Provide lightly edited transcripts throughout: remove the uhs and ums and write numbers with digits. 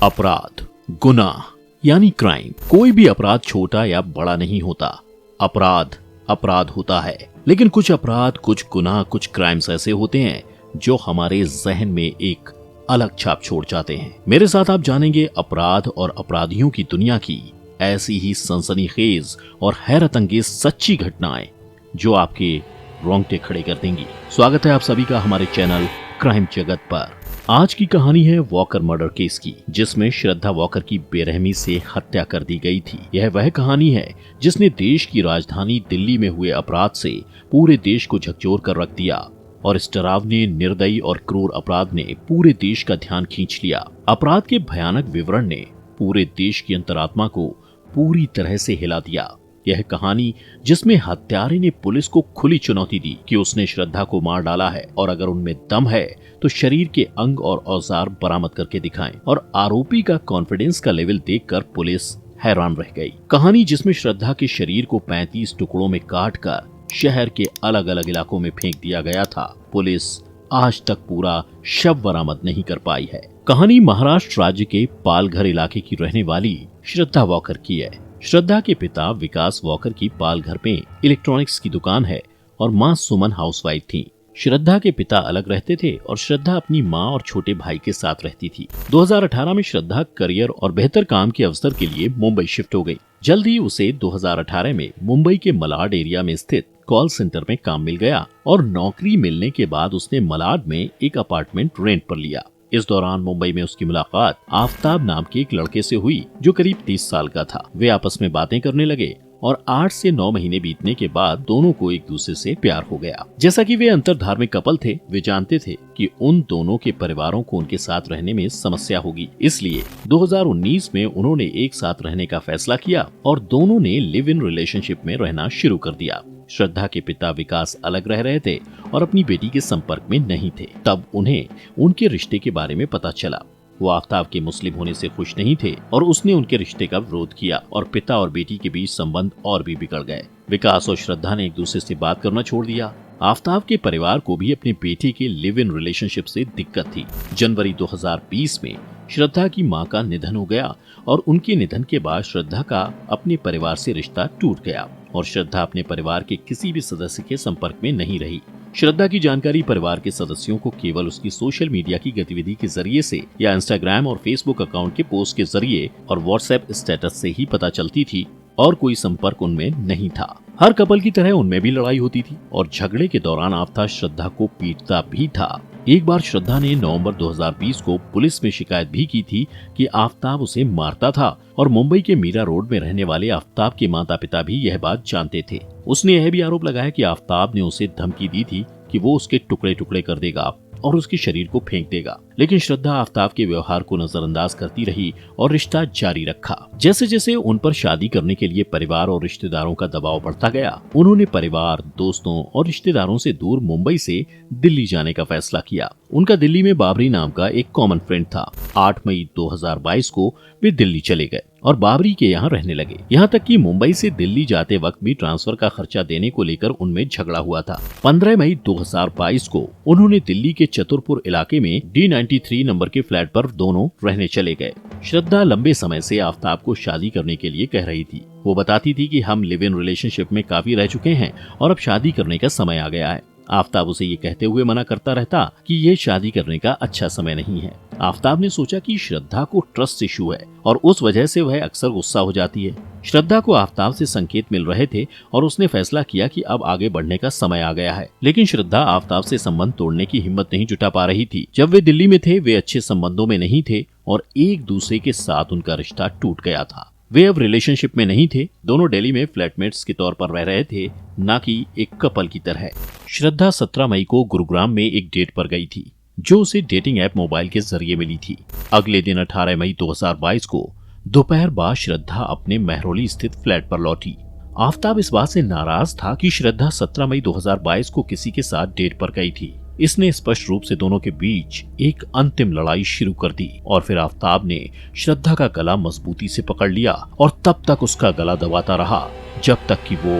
अपराध, गुनाह यानी क्राइम। कोई भी अपराध छोटा या बड़ा नहीं होता। अपराध अपराध होता है, लेकिन कुछ अपराध, कुछ गुनाह, कुछ क्राइम्स ऐसे होते हैं जो हमारे जहन में एक अलग छाप छोड़ जाते हैं। मेरे साथ आप जानेंगे अपराध और अपराधियों की दुनिया की ऐसी ही सनसनीखेज और हैरत अंगेज सच्ची घटनाएं जो आपके रोंगटे खड़े कर देंगी। स्वागत है आप सभी का हमारे चैनल क्राइम जगत पर। आज की कहानी है वॉकर मर्डर केस की, जिसमें श्रद्धा वॉकर की बेरहमी से हत्या कर दी गई थी। यह वह कहानी है जिसने देश की राजधानी दिल्ली में हुए अपराध से पूरे देश को झकझोर कर रख दिया और इस डरावने, निर्दयी और क्रूर अपराध ने पूरे देश का ध्यान खींच लिया। अपराध के भयानक विवरण ने पूरे देश की अंतरात्मा को पूरी तरह से हिला दिया। यह कहानी जिसमें हत्यारे ने पुलिस को खुली चुनौती दी कि उसने श्रद्धा को मार डाला है और अगर उनमें दम है तो शरीर के अंग और औजार बरामद करके दिखाएं, और आरोपी का कॉन्फिडेंस का लेवल देखकर पुलिस हैरान रह गई। कहानी जिसमें श्रद्धा के शरीर को 35 टुकड़ों में काटकर शहर के अलग अलग इलाकों में फेंक दिया गया था। पुलिस आज तक पूरा शव बरामद नहीं कर पाई है। कहानी महाराष्ट्र राज्य के पालघर इलाके की रहने वाली श्रद्धा वॉकर की है। श्रद्धा के पिता विकास वॉकर की पालघर में इलेक्ट्रॉनिक्स की दुकान है और मां सुमन हाउसवाइफ थी। श्रद्धा के पिता अलग रहते थे और श्रद्धा अपनी मां और छोटे भाई के साथ रहती थी। 2018 में श्रद्धा करियर और बेहतर काम के अवसर के लिए मुंबई शिफ्ट हो गई। जल्द ही उसे 2018 में मुंबई के मलाड एरिया में स्थित कॉल सेंटर में काम मिल गया और नौकरी मिलने के बाद उसने मलाड में एक अपार्टमेंट रेंट पर लिया। इस दौरान मुंबई में उसकी मुलाकात आफ्ताब नाम के एक लड़के से हुई जो करीब 30 साल का था। वे आपस में बातें करने लगे और 8 से 9 महीने बीतने के बाद दोनों को एक दूसरे से प्यार हो गया। जैसा कि वे अंतरधार्मिक कपल थे, वे जानते थे कि उन दोनों के परिवारों को उनके साथ रहने में समस्या होगी। इसलिए 2019 में उन्होंने एक साथ रहने का फैसला किया और दोनों ने लिव इन रिलेशनशिप में रहना शुरू कर दिया। श्रद्धा के पिता विकास अलग रह रहे थे और अपनी बेटी के संपर्क में नहीं थे। तब उन्हें उनके रिश्ते के बारे में पता चला। वो आफ्ताब के मुस्लिम होने से खुश नहीं थे और उसने उनके रिश्ते का विरोध किया और पिता और बेटी के बीच संबंध और भी बिगड़ गए। विकास और श्रद्धा ने एक दूसरे से बात करना छोड़ दिया। आफ्ताब के परिवार को भी अपने बेटे के लिव इन रिलेशनशिप से दिक्कत थी। जनवरी 2020 में श्रद्धा की मां का निधन हो गया और उनके निधन के बाद श्रद्धा का अपने परिवार से रिश्ता टूट गया और श्रद्धा अपने परिवार के किसी भी सदस्य के संपर्क में नहीं रही। श्रद्धा की जानकारी परिवार के सदस्यों को केवल उसकी सोशल मीडिया की गतिविधि के जरिए से या इंस्टाग्राम और फेसबुक अकाउंट के पोस्ट के जरिए और व्हाट्सएप स्टेटस से ही पता चलती थी और कोई संपर्क उनमें नहीं था। हर कपल की तरह उनमें भी लड़ाई होती थी और झगड़े के दौरान आफ्ताब श्रद्धा को पीटता भी था। एक बार श्रद्धा ने नवंबर 2020 को पुलिस में शिकायत भी की थी कि आफ्ताब उसे मारता था और मुंबई के मीरा रोड में रहने वाले आफ्ताब के माता पिता भी यह बात जानते थे। उसने यह भी आरोप लगाया कि आफ्ताब ने उसे धमकी दी थी कि वो उसके टुकड़े टुकड़े कर देगा और उसके शरीर को फेंक देगा, लेकिन श्रद्धा आफ्ताब के व्यवहार को नजरअंदाज करती रही और रिश्ता जारी रखा। जैसे जैसे उन पर शादी करने के लिए परिवार और रिश्तेदारों का दबाव बढ़ता गया, उन्होंने परिवार, दोस्तों और रिश्तेदारों से दूर मुंबई से दिल्ली जाने का फैसला किया। उनका दिल्ली में बाबरी नाम का एक कॉमन फ्रेंड था। 8 मई 2022 को वे दिल्ली चले गए और बाबरी के यहाँ रहने लगे। यहाँ तक कि मुंबई से दिल्ली जाते वक्त भी ट्रांसफर का खर्चा देने को लेकर उनमें झगड़ा हुआ था। 15 मई 2022 को उन्होंने दिल्ली के चतुरपुर इलाके में D93 नंबर के फ्लैट पर दोनों रहने चले गए। श्रद्धा लंबे समय से आफ्ताब को शादी करने के लिए कह रही थी। वो बताती थी कि हम लिव इन रिलेशनशिप में काफी रह चुके हैं और अब शादी करने का समय आ गया है। आफ्ताब उसे ये कहते हुए मना करता रहता कि ये शादी करने का अच्छा समय नहीं है। आफ्ताब ने सोचा कि श्रद्धा को ट्रस्ट इशू है और उस वजह से वह अक्सर गुस्सा हो जाती है। श्रद्धा को आफ्ताब से संकेत मिल रहे थे और उसने फैसला किया कि अब आगे बढ़ने का समय आ गया है, लेकिन श्रद्धा आफ्ताब से संबंध तोड़ने की हिम्मत नहीं जुटा पा रही थी। जब वे दिल्ली में थे, वे अच्छे संबंधों में नहीं थे और एक दूसरे के साथ उनका रिश्ता टूट गया था। वे अब रिलेशनशिप में नहीं थे। दोनों दिल्ली में फ्लैटमेट्स के तौर पर रह रहे थे, न कि एक कपल की तरह। श्रद्धा 17 मई को गुरुग्राम में एक डेट पर गई थी जो उसे डेटिंग ऐप मोबाइल के जरिए मिली थी। अगले दिन 18 मई 2022 को दोपहर बाद श्रद्धा अपने महरौली स्थित फ्लैट पर लौटी। आफ्ताब इस बात से नाराज था कि श्रद्धा 17 मई 2022 को किसी के साथ डेट पर गई थी। इसने स्पष्ट रूप से दोनों के बीच एक अंतिम लड़ाई शुरू कर दी और फिर आफ्ताब ने श्रद्धा का गला मजबूती से पकड़ लिया और तब तक उसका गला दबाता रहा जब तक कि वो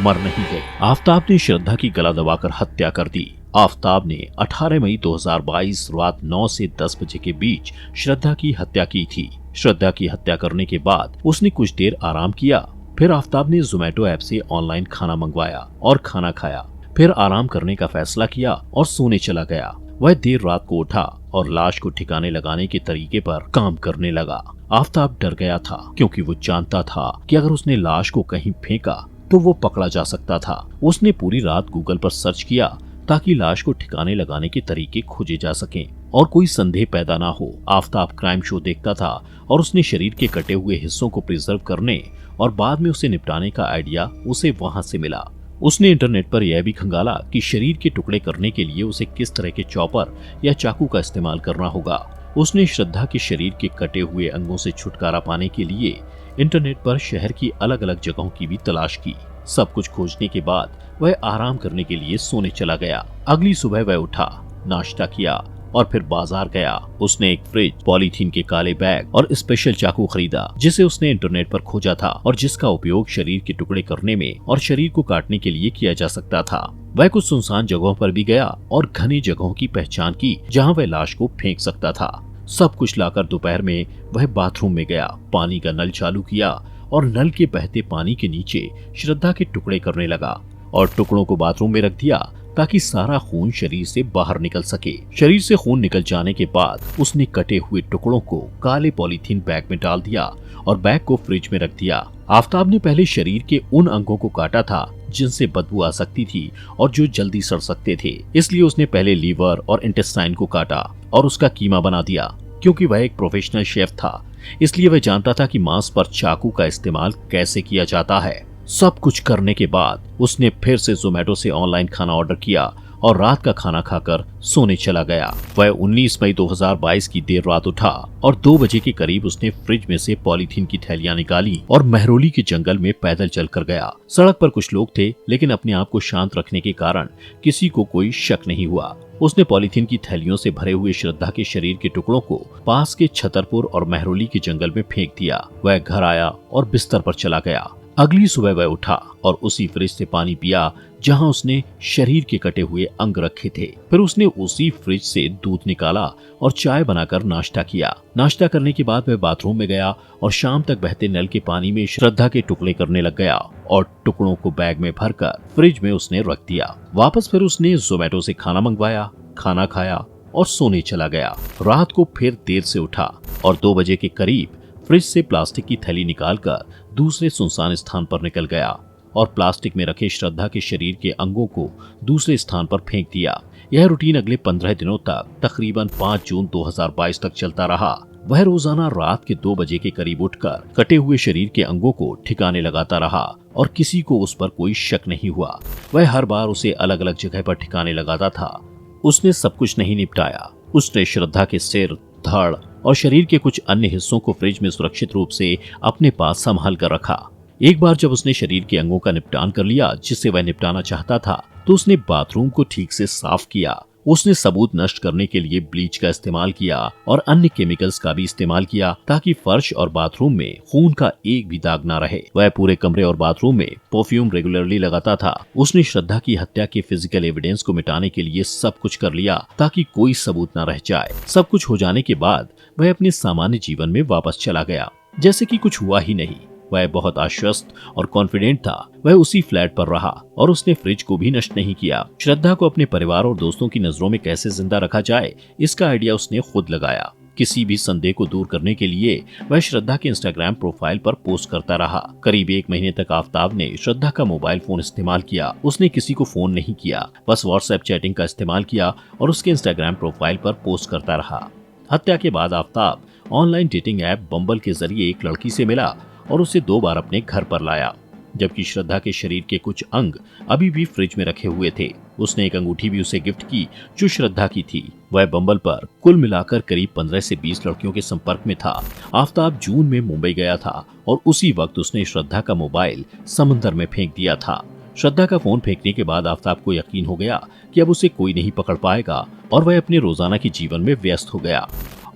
मर नहीं गई। आफ्ताब ने श्रद्धा की गला दबाकर हत्या कर दी आफताब ने 18 मई 2022 रात 9 से 10 बजे के बीच श्रद्धा की हत्या की थी। श्रद्धा की हत्या करने के बाद उसने कुछ देर आराम किया। फिर आफताब ने जोमेटो ऐप से ऑनलाइन खाना मंगवाया और खाना खाया। फिर आराम करने का फैसला किया और सोने चला गया। वह देर रात को उठा और लाश को ठिकाने लगाने के तरीके पर काम करने लगा। आफताब डर गया था क्योंकि वो जानता था कि अगर उसने लाश को कहीं फेंका तो वो पकड़ा जा सकता था। उसने पूरी रात गूगल पर सर्च किया ताकि लाश को ठिकाने लगाने के तरीके खोजे जा सकें और कोई संदेह पैदा ना हो। आफताब क्राइम शो देखता था और उसने शरीर के कटे हुए हिस्सों को प्रिजर्व करने और बाद में उसे निपटाने का आइडिया उसे वहां से मिला। उसने इंटरनेट पर यह भी खंगाला कि शरीर के टुकड़े करने के लिए उसे किस तरह के चॉपर या चाकू का इस्तेमाल करना होगा। उसने श्रद्धा के शरीर के कटे हुए अंगों से छुटकारा पाने के लिए इंटरनेट पर शहर की अलग अलग जगहों की भी तलाश की। सब कुछ खोजने के बाद वह आराम करने के लिए सोने चला गया। अगली सुबह वह उठा, नाश्ता किया और फिर बाजार गया। उसने एक फ्रिज, पॉलीथीन के काले बैग और स्पेशल चाकू खरीदा जिसे उसने इंटरनेट पर खोजा था और जिसका उपयोग शरीर के टुकड़े करने में और शरीर को काटने के लिए किया जा सकता था। वह कुछ सुनसान जगहों पर भी गया और घनी जगहों की पहचान की जहां वह लाश को फेंक सकता था। सब कुछ लाकर दोपहर में वह बाथरूम में गया, पानी का नल चालू किया और नल के बहते पानी के नीचे श्रद्धा के टुकड़े करने लगा और टुकड़ों को बाथरूम में रख दिया ताकि सारा खून शरीर से बाहर निकल सके। शरीर से खून निकल जाने के बाद उसने कटे हुए टुकड़ों को काले पॉलीथीन बैग में डाल दिया और बैग को फ्रिज में रख दिया। आफताब ने पहले शरीर के उन अंगों को काटा था जिनसे बदबू आ सकती थी और जो जल्दी सड़ सकते थे, इसलिए उसने पहले लीवर और इंटेस्टाइन को काटा और उसका कीमा बना दिया। क्योंकि वह एक प्रोफेशनल शेफ था, इसलिए वह जानता था कि मांस पर चाकू का इस्तेमाल कैसे किया जाता है। सब कुछ करने के बाद उसने फिर से जोमेटो से ऑनलाइन खाना ऑर्डर किया और रात का खाना खाकर सोने चला गया। वह 19 मई 2022 की देर रात उठा और 2 बजे के करीब उसने फ्रिज में से पॉलीथीन की थैलियां निकाली और महरौली के जंगल में पैदल चलकर गया। सड़क पर कुछ लोग थे लेकिन अपने आप को शांत रखने के कारण किसी को कोई शक नहीं हुआ। उसने पॉलीथीन की थैलियों से भरे हुए श्रद्धा के शरीर के टुकड़ों को पास के छतरपुर और महरौली के जंगल में फेंक दिया। वह घर आया और बिस्तर पर चला गया। अगली सुबह वह उठा और उसी फ्रिज से पानी पिया जहां उसने शरीर के कटे हुए अंग रखे थे। फिर उसने उसी फ्रिज से दूध निकाला और चाय बनाकर नाश्ता किया। नाश्ता करने के बाद वह बाथरूम में गया और शाम तक बहते नल के पानी में श्रद्धा के टुकड़े करने लग गया और टुकड़ों को बैग में भरकर फ्रिज में उसने रख दिया। वापस फिर उसने जोमेटो से खाना मंगवाया, खाना खाया और सोने चला गया। रात को फिर देर से उठा और 2 बजे के करीब फ्रिज से प्लास्टिक की थैली निकालकर दूसरे सुनसान स्थान पर निकल गया और प्लास्टिक में रखे श्रद्धा के शरीर के अंगों को दूसरे स्थान पर फेंक दिया। यह रूटीन अगले 15 दिनों तक तकरीबन 5 जून 2022 तक चलता रहा। वह रोजाना रात के 2 बजे के करीब उठकर कटे हुए शरीर के अंगों को ठिकाने लगाता रहा और किसी को उस पर कोई शक नहीं हुआ। वह हर बार उसे अलग अलग जगह पर ठिकाने लगाता था। उसने सब कुछ नहीं निपटाया। उसने श्रद्धा के सिर, धड़ और शरीर के कुछ अन्य हिस्सों को फ्रिज में सुरक्षित रूप से अपने पास संभाल कर रखा। एक बार जब उसने शरीर के अंगों का निपटान कर लिया जिससे वह निपटाना चाहता था, तो उसने बाथरूम को ठीक से साफ किया। उसने सबूत नष्ट करने के लिए ब्लीच का इस्तेमाल किया और अन्य केमिकल्स का भी इस्तेमाल किया ताकि फर्श और बाथरूम में खून का एक भी दाग ना रहे। वह पूरे कमरे और बाथरूम में परफ्यूम रेगुलरली लगाता था। उसने श्रद्धा की हत्या के फिजिकल एविडेंस को मिटाने के लिए सब कुछ कर लिया ताकि कोई सबूत न रह जाए। सब कुछ हो जाने के बाद वह अपने सामान्य जीवन में वापस चला गया जैसे कि कुछ हुआ ही नहीं। वह बहुत आश्वस्त और कॉन्फिडेंट था। वह उसी फ्लैट पर रहा और उसने फ्रिज को भी नष्ट नहीं किया। श्रद्धा को अपने परिवार और दोस्तों की नजरों में कैसे जिंदा रखा जाए, इसका आइडिया उसने खुद लगाया। किसी भी संदेह को दूर करने के लिए वह श्रद्धा के इंस्टाग्राम प्रोफाइल पर पोस्ट करता रहा। करीब 1 महीने तक आफताब ने श्रद्धा का मोबाइल फोन इस्तेमाल किया। उसने किसी को फोन नहीं किया, बस व्हाट्सएप चैटिंग का इस्तेमाल किया और उसके इंस्टाग्राम प्रोफाइल पर पोस्ट करता रहा। हत्या के बाद आफताब ऑनलाइन डेटिंग ऐप बम्बल के जरिए एक लड़की से मिला और उसे 2 बार अपने घर पर लाया, जबकि श्रद्धा के शरीर के कुछ अंग अभी भी फ्रिज में रखे हुए थे। उसने एक अंगूठी भी उसे गिफ्ट की जो श्रद्धा की थी। वह बम्बल पर कुल मिलाकर करीब 15 से 20 लड़कियों के संपर्क में था। आफताब जून में मुंबई गया था और उसी वक्त उसने श्रद्धा का मोबाइल समंदर में फेंक दिया था। श्रद्धा का फोन फेंकने के बाद आफताब को यकीन हो गया कि अब उसे कोई नहीं पकड़ पाएगा और वह अपने रोजाना के जीवन में व्यस्त हो गया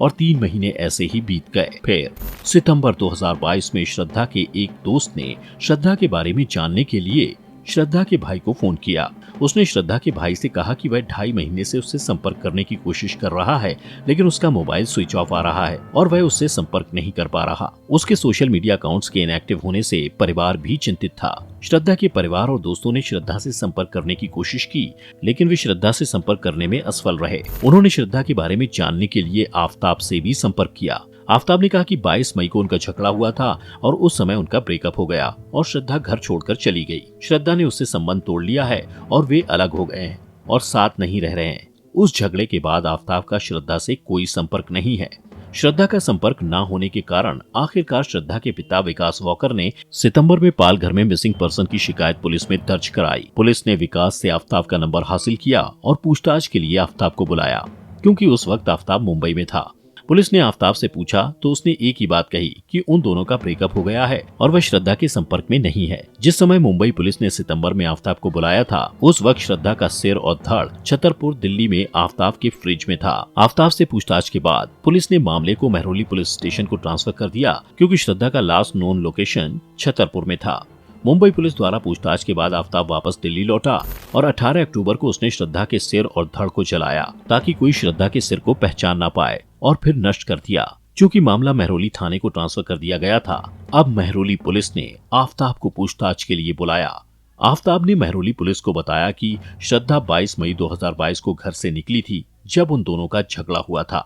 और 3 महीने ऐसे ही बीत गए। फिर सितंबर 2022 में श्रद्धा के एक दोस्त ने श्रद्धा के बारे में जानने के लिए श्रद्धा के भाई को फोन किया। उसने श्रद्धा के भाई से कहा कि वह 2.5 महीने से उससे संपर्क करने की कोशिश कर रहा है, लेकिन उसका मोबाइल स्विच ऑफ आ रहा है और वह उससे संपर्क नहीं कर पा रहा। उसके सोशल मीडिया अकाउंट्स के इनएक्टिव होने से परिवार भी चिंतित था। श्रद्धा के परिवार और दोस्तों ने श्रद्धा से संपर्क करने की कोशिश की, लेकिन वे श्रद्धा से संपर्क करने में असफल रहे। उन्होंने श्रद्धा के बारे में जानने के लिए आफताब से भी संपर्क किया। आफताब ने कहा कि 22 मई को उनका झगड़ा हुआ था और उस समय उनका ब्रेकअप हो गया और श्रद्धा घर छोड़कर चली गई। श्रद्धा ने उससे संबंध तोड़ लिया है और वे अलग हो गए हैं और साथ नहीं रह रहे हैं। उस झगड़े के बाद आफताब का श्रद्धा से कोई संपर्क नहीं है। श्रद्धा का संपर्क न होने के कारण आखिरकार श्रद्धा के पिता विकास वॉकर ने सितंबर में पालघर में मिसिंग पर्सन की शिकायत पुलिस में दर्ज कराई। पुलिस ने विकास से आफताब का नंबर हासिल किया और पूछताछ के लिए आफताब को बुलाया, क्योंकि उस वक्त आफताब मुंबई में था। पुलिस ने आफताब से पूछा तो उसने एक ही बात कही कि उन दोनों का ब्रेकअप हो गया है और वह श्रद्धा के संपर्क में नहीं है। जिस समय मुंबई पुलिस ने सितंबर में आफताब को बुलाया था, उस वक्त श्रद्धा का सिर और धड़ छतरपुर दिल्ली में आफताब के फ्रिज में था। आफताब से पूछताछ के बाद पुलिस ने मामले को महरौली पुलिस स्टेशन को ट्रांसफर कर दिया, क्योंकि श्रद्धा का लास्ट नोन लोकेशन छतरपुर में था। मुंबई पुलिस द्वारा पूछताछ के बाद आफताब वापस दिल्ली लौटा और 18 अक्टूबर को उसने श्रद्धा के सिर और धड़ को जलाया ताकि कोई श्रद्धा के सिर को पहचान ना पाए, और फिर नष्ट कर दिया। चूँकि मामला महरौली थाने को ट्रांसफर कर दिया गया था, अब महरौली पुलिस ने आफताब को पूछताछ के लिए बुलाया। आफताब ने महरौली पुलिस को बताया कि श्रद्धा 22 मई 2022 को घर से निकली थी, जब उन दोनों का झगड़ा हुआ था।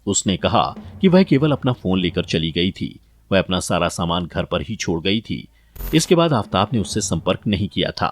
उसने कहा कि वह केवल अपना फोन लेकर चली गई थी, वह अपना सारा सामान घर पर ही छोड़ गई थी। इसके बाद आफताब ने उससे संपर्क नहीं किया था।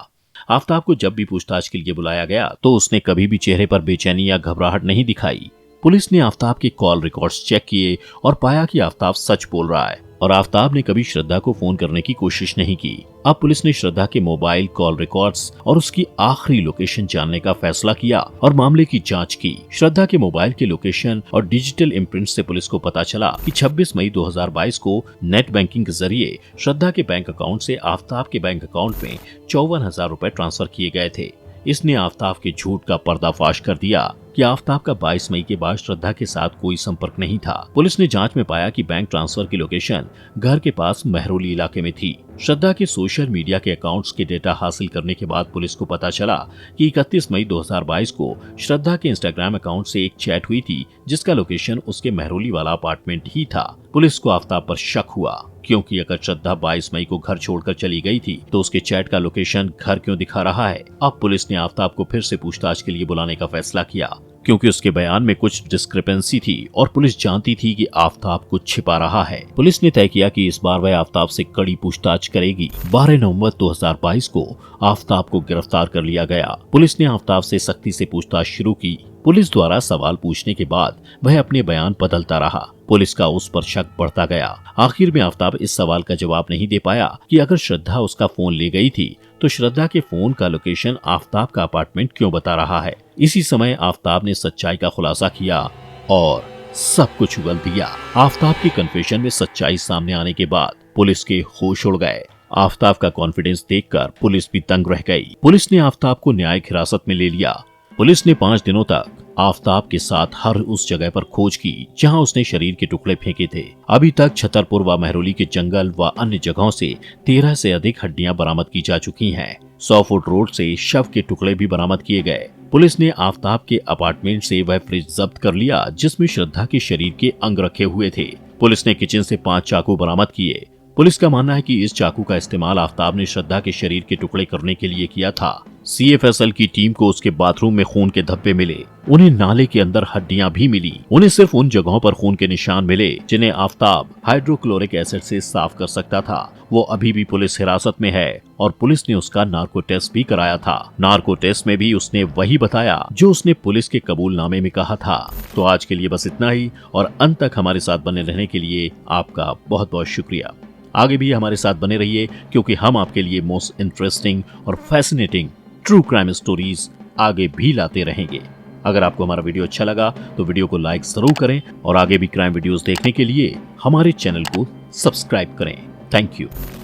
आफताब को जब भी पूछताछ के लिए बुलाया गया तो उसने कभी भी चेहरे पर बेचैनी या घबराहट नहीं दिखाई। पुलिस ने आफताब के कॉल रिकॉर्ड्स चेक किए और पाया कि आफताब सच बोल रहा है और आफताब ने कभी श्रद्धा को फोन करने की कोशिश नहीं की। अब पुलिस ने श्रद्धा के मोबाइल कॉल रिकॉर्ड्स और उसकी आखिरी लोकेशन जानने का फैसला किया और मामले की जांच की। श्रद्धा के मोबाइल के लोकेशन और डिजिटल इम्प्रिंट से पुलिस को पता चला कि 26 मई 2022 को नेट बैंकिंग के जरिए श्रद्धा के बैंक अकाउंट से आफताब के बैंक अकाउंट में 54,000 रुपए ट्रांसफर किए गए थे। इसने आफताब के झूठ का पर्दाफाश कर दिया कि आफताब का 22 मई के बाद श्रद्धा के साथ कोई संपर्क नहीं था। पुलिस ने जांच में पाया कि बैंक ट्रांसफर की लोकेशन घर के पास महरौली इलाके में थी। श्रद्धा के सोशल मीडिया के अकाउंट्स के डेटा हासिल करने के बाद पुलिस को पता चला कि 31 मई 2022 को श्रद्धा के इंस्टाग्राम अकाउंट से एक चैट हुई थी, जिसका लोकेशन उसके महरौली वाला अपार्टमेंट ही था। पुलिस को आफताब पर शक हुआ, क्योंकि अगर श्रद्धा 22 मई को घर छोड़कर चली गई थी तो उसके चैट का लोकेशन घर क्यों दिखा रहा है। अब पुलिस ने आफताब को फिर से पूछताछ के लिए बुलाने का फैसला किया, क्योंकि उसके बयान में कुछ डिस्क्रिपेंसी थी और पुलिस जानती थी कि आफताब कुछ छिपा रहा है। पुलिस ने तय किया कि इस बार वह आफताब से कड़ी पूछताछ करेगी। 12 नवंबर 2022 को आफताब को गिरफ्तार कर लिया गया। पुलिस ने आफताब से सख्ती से पूछताछ शुरू की। पुलिस द्वारा सवाल पूछने के बाद वह अपने बयान बदलता रहा। पुलिस का उस पर शक बढ़ता गया। आखिर में आफताब इस सवाल का जवाब नहीं दे पाया कि अगर श्रद्धा उसका फोन ले गई थी तो श्रद्धा के फोन का लोकेशन आफताब का अपार्टमेंट क्यों बता रहा है। इसी समय आफताब ने सच्चाई का खुलासा किया और सब कुछ उगल दिया। आफताब की कन्फेशन में सच्चाई सामने आने के बाद पुलिस के होश उड़ गए। आफताब का कॉन्फिडेंस देखकर पुलिस भी दंग रह गई। पुलिस ने आफताब को न्यायिक हिरासत में ले लिया। पुलिस ने 5 दिनों तक आफताब के साथ हर उस जगह पर खोज की जहां उसने शरीर के टुकड़े फेंके थे। अभी तक छतरपुर व महरौली के जंगल व अन्य जगहों से 13 से अधिक हड्डियां बरामद की जा चुकी हैं। 100 फुट रोड से शव के टुकड़े भी बरामद किए गए। पुलिस ने आफताब के अपार्टमेंट से वह फ्रिज जब्त कर लिया जिसमें श्रद्धा के शरीर के अंग रखे हुए थे। पुलिस ने किचन से 5 चाकू बरामद किए। पुलिस का मानना है कि इस चाकू का इस्तेमाल आफताब ने श्रद्धा के शरीर के टुकड़े करने के लिए किया था। CFSL की टीम को उसके बाथरूम में खून के धब्बे मिले। उन्हें नाले के अंदर हड्डियां भी मिली। उन्हें सिर्फ उन जगहों पर खून के निशान मिले जिन्हें आफताब हाइड्रोक्लोरिक एसिड से साफ कर सकता था। वो अभी भी पुलिस हिरासत में है और पुलिस ने उसका नार्को टेस्ट भी कराया था। नार्को टेस्ट में भी उसने वही बताया जो उसने पुलिस के कबूलनामे में कहा था। तो आज के लिए बस इतना ही और अंत तक हमारे साथ बने रहने के लिए आपका बहुत बहुत शुक्रिया। आगे भी हमारे साथ बने रहिए, क्योंकि हम आपके लिए मोस्ट इंटरेस्टिंग और फैसिनेटिंग ट्रू क्राइम स्टोरीज आगे भी लाते रहेंगे। अगर आपको हमारा वीडियो अच्छा लगा तो वीडियो को लाइक जरूर करें और आगे भी क्राइम वीडियोस देखने के लिए हमारे चैनल को सब्सक्राइब करें। Thank you.